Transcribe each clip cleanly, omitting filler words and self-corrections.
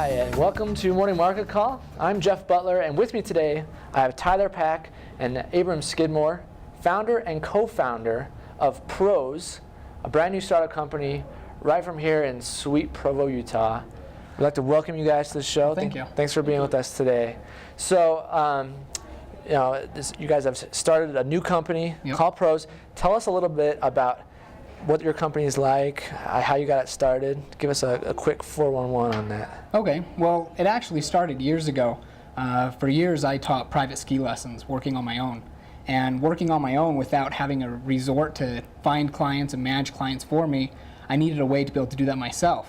Hi, and welcome to Morning Market Call. I'm Jeff Butler, and with me today I have Tyler Pack and Abram Skidmore, founder and co-founder of Prose, a brand new startup company right from here in sweet Provo, Utah. We'd like to welcome you guys to the show. Thank you. Thanks for being with us today. So, you guys have started a new company called Prose. Tell us a little bit about what your company is like, how you got it started. Give us a quick 411 on that. Okay, well, it actually started years ago. For years I taught private ski lessons, working on my own. And working on my own without having a resort to find clients and manage clients for me, I needed a way to be able to do that myself.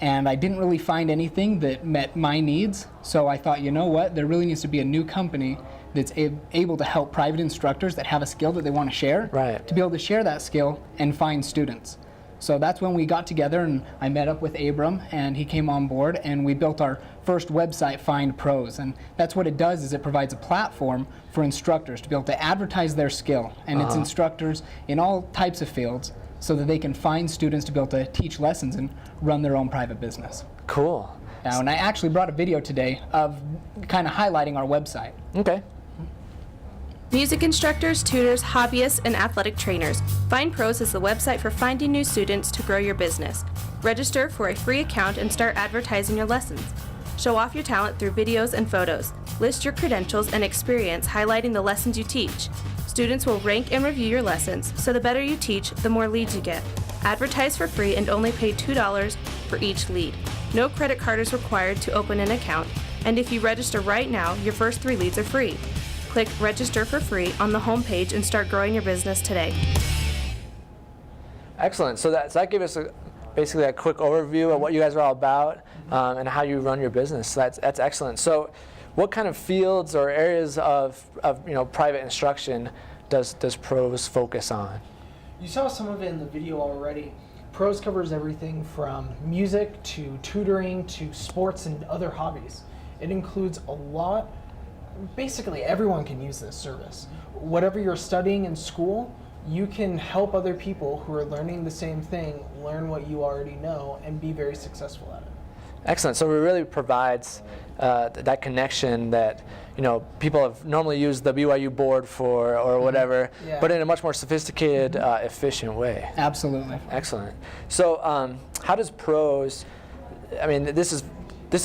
And I didn't really find anything that met my needs, so I thought, you know what, there really needs to be a new company that's able to help private instructors that have a skill that they want to share, to be able to share that skill and find students. So that's when we got together, and I met up with Abram, and he came on board, and we built our first website, FineProse. And that's what it does, is it provides a platform for instructors to be able to advertise their skill, and it's instructors in all types of fields, so that they can find students to be able to teach lessons and run their own private business. Cool. Now, and I actually brought a video today of kind of highlighting our website. Okay. Music instructors, tutors, hobbyists, and athletic trainers. FineProse is the website for finding new students to grow your business. Register for a free account and start advertising your lessons. Show off your talent through videos and photos. List your credentials and experience highlighting the lessons you teach. Students will rank and review your lessons, so the better you teach, the more leads you get. Advertise for free and only pay $2 for each lead. No credit card is required to open an account, and if you register right now, your first 3 leads are free. Click Register for free on the home page and start growing your business today. Excellent. So that gave us basically a quick overview of what you guys are all about and how you run your business. So that's excellent. So what kind of fields or areas of private instruction does Prose focus on? You saw some of it in the video already. Prose covers everything from music to tutoring to sports and other hobbies. It includes a lot. Basically, everyone can use this service. Whatever you're studying in school, you can help other people who are learning the same thing learn what you already know and be very successful at it. Excellent. So it really provides that connection that people have normally used the BYU board for or whatever, but in a much more sophisticated, efficient way. Absolutely. Excellent. So how does Prose? I mean, this is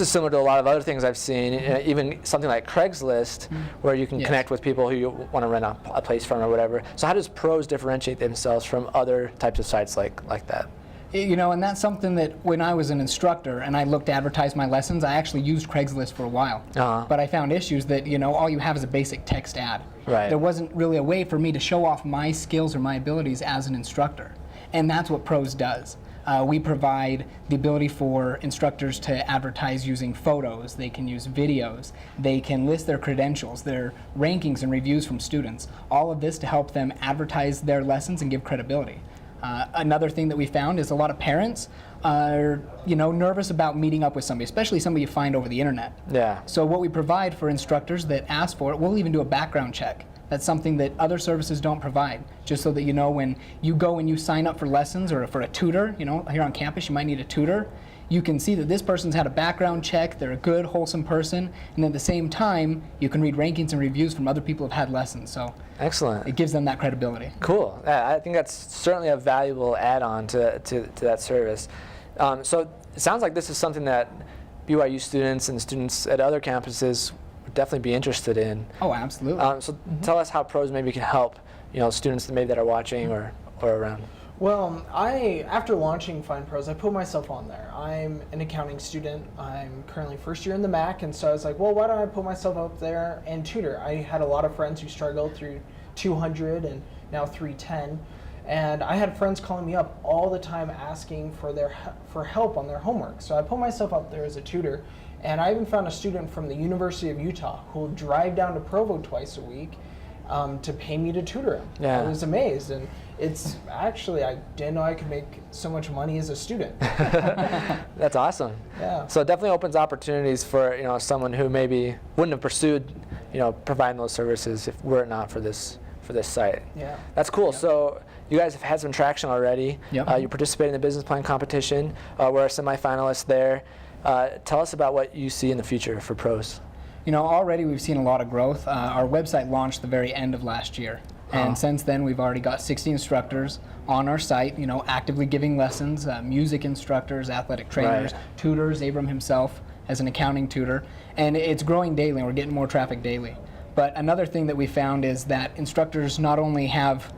similar to a lot of other things I've seen, even something like Craigslist, where you can connect with people who you want to rent a place from or whatever. So how does Prose differentiate themselves from other types of sites like that? And that's something that when I was an instructor and I looked to advertise my lessons, I actually used Craigslist for a while. But I found issues that, all you have is a basic text ad. Right. There wasn't really a way for me to show off my skills or my abilities as an instructor. And that's what Prose does. We provide the ability for instructors to advertise using photos. They can use videos. They can list their credentials, their rankings and reviews from students. All of this to help them advertise their lessons and give credibility. Another thing that we found is a lot of parents are, nervous about meeting up with somebody, especially somebody you find over the internet. Yeah. So what we provide for instructors that ask for it, we'll even do a background check. That's something that other services don't provide, just so that when you go and you sign up for lessons or for a tutor, here on campus you might need a tutor, you can see that this person's had a background check, they're a good, wholesome person, and at the same time, you can read rankings and reviews from other people who've had lessons. So excellent. It gives them that credibility. Cool. I think that's certainly a valuable add-on to that service. So it sounds like this is something that BYU students and students at other campuses would definitely be interested in. Oh, absolutely. So tell us how Prose maybe can help students that are watching or around. Well, after launching FineProse, I put myself on there. I'm an accounting student. I'm currently first year in the MAC, and so I was like, well, why don't I put myself up there and tutor? I had a lot of friends who struggled through 200 and now 310, and I had friends calling me up all the time asking for help on their homework. So I put myself up there as a tutor, and I even found a student from the University of Utah who will drive down to Provo twice a week to pay me to tutor him. Yeah. I was amazed, and it's actually, I didn't know I could make so much money as a student. That's awesome. Yeah. So it definitely opens opportunities for someone who maybe wouldn't have pursued providing those services if were it not for this site. Yeah. That's cool. Yeah. So you guys have had some traction already. Yep. You participated in the business plan competition. We're a semifinalist there. Tell us about what you see in the future for pros. You know, already we've seen a lot of growth. Our website launched the very end of last year. And since then, we've already got 60 instructors on our site, you know, actively giving lessons, music instructors, athletic trainers, tutors, Abram himself as an accounting tutor. And it's growing daily, and we're getting more traffic daily. But another thing that we found is that instructors not only have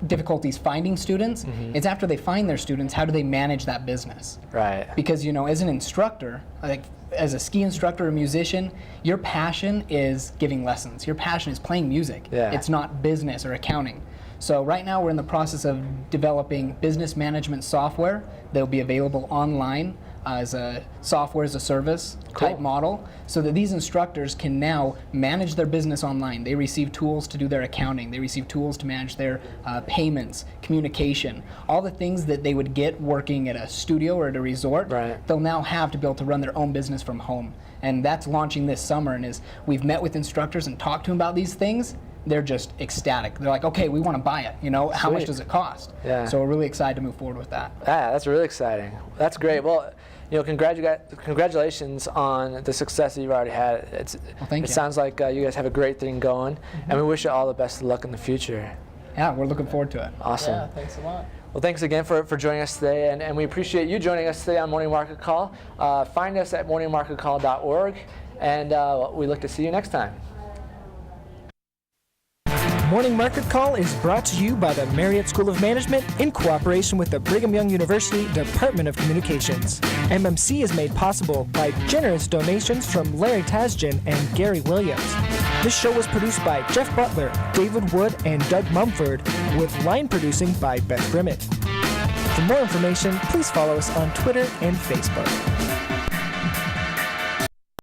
difficulties finding students, it's after they find their students, how do they manage that business? Right. Because, you know, as an instructor, like as a ski instructor or musician, your passion is giving lessons. Your passion is playing music. Yeah. It's not business or accounting. So right now we're in the process of developing business management software that will be available online as a software as a service type model, so that these instructors can now manage their business online. They receive tools to do their accounting. They receive tools to manage their payments, communication, all the things that they would get working at a studio or at a resort. They'll now have to be able to run their own business from home. And that's launching this summer. And as we've met with instructors and talked to them about these things, they're just ecstatic. They're like, okay, we want to buy it. You know, how much does it cost? So we're really excited to move forward with that. Yeah, that's really exciting. That's great. Well, you know, congratulations on the success that you've already had. Well, thank you. It sounds like you guys have a great thing going, and we wish you all the best of luck in the future. Yeah, we're looking forward to it. Awesome. Yeah, thanks a lot. Well, thanks again for joining us today, and we appreciate you joining us today on Morning Market Call. Find us at morningmarketcall.org, and we look to see you next time. Morning Market Call is brought to you by the Marriott School of Management in cooperation with the Brigham Young University Department of Communications. MMC is made possible by generous donations from Larry Tasjan and Gary Williams. This show was produced by Jeff Butler, David Wood, and Doug Mumford, with line producing by Beth Grimmett. For more information, please follow us on Twitter and Facebook.